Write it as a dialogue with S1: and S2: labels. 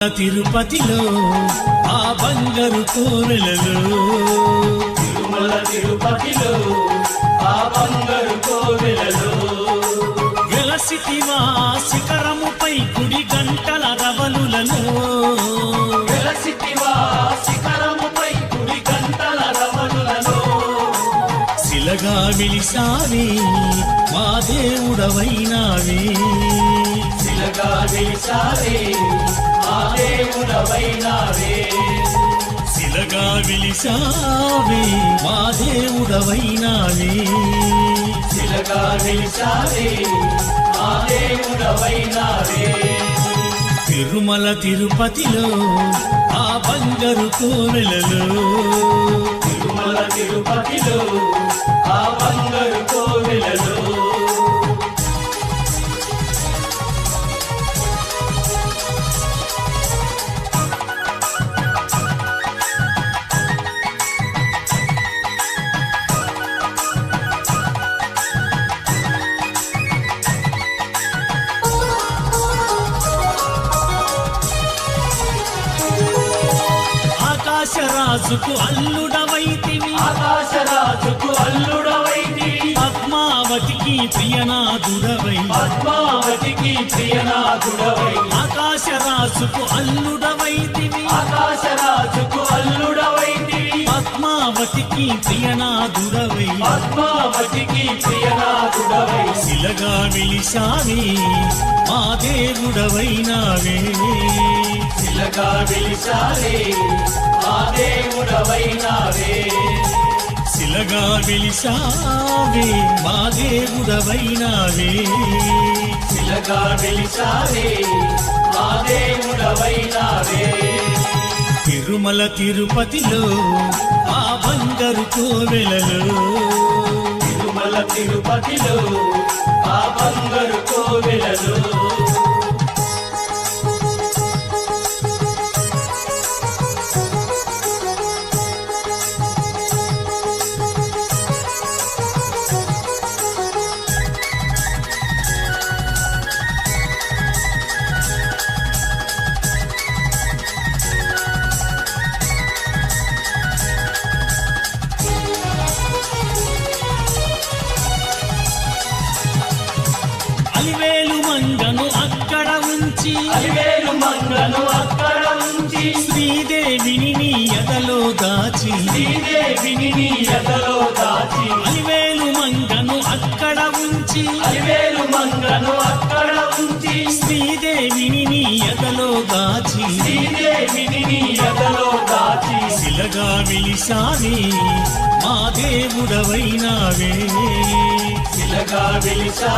S1: తిరుపతిలో ఆ బంగారు కోవెలలో
S2: తిరుపతిలో ఆ బంగారు కోవెలలో
S1: వెలసితివా శిఖరముపై కుడి గంటల రవలులలో
S2: వెలసితివా శిఖరముపై కుడి గంటల రవలులలో
S1: శిలగా వెలిసావే మా దేవుడవైనావే
S2: శిలగా వెలిసావే మా దేవుడవైనావే
S1: శిలగా వెలిసావే మా దేవుడవైనావే
S2: శిలగా వెలిసావే మా దేవుడవైనావే
S1: తిరుమల తిరుపతిలో ఆ బంగారు కోవెలలో
S2: తిరుమల తిరుపతిలో ఆ బంగారు కోవెలలో
S1: ఆకాశరాజుకు అల్లుడవైతివి
S2: ఆకాశరాజుకు అల్లుడవైతివి
S1: పద్మావతికి ప్రియనాథుడవై
S2: పద్మావతికి ప్రియనాథుడవై
S1: ఆకాశరాజుకు అల్లుడవైతివి
S2: ఆకాశరాజుకు అల్లుడవైతివి
S1: పద్మావతికి ప్రియనాథుడవై
S2: పద్మావతికి ప్రియనాథుడవై
S1: శిలగా వెలిసావే మా దేవుడవైనావే
S2: శిలగా వెలిసావే మా దేవుడవైనావే
S1: శిలగా వెలిసావే మా దేవుడవైనావే
S2: శిలగా వెలిసావే మా దేవుడవైనావే
S1: తిరుమల తిరుపతిలో ఆ బంగారు కోవెలలో
S2: తిరుమల తిరుపతిలో ఆ బంగారు కోవెలలో
S1: అలివేలు మంగను అక్కడ ఉంచి
S2: అలివేలు మంగను అక్కడ ఉంచి
S1: శ్రీదేవిని నీ ఎదలో దాచి
S2: శ్రీదేవిని నీ ఎదలో దాచి
S1: అలివేలు మంగను అక్కడ ఉంచి
S2: అలివేలు మంగను అక్కడ ఉంచి
S1: శ్రీదేవిని నీ ఎదలో దాచి
S2: శ్రీదేవిని నీ ఎదలో దాచి
S1: శిలగా వెలిసావే మా దేవుడవైనావే
S2: శిలగా వెలిసా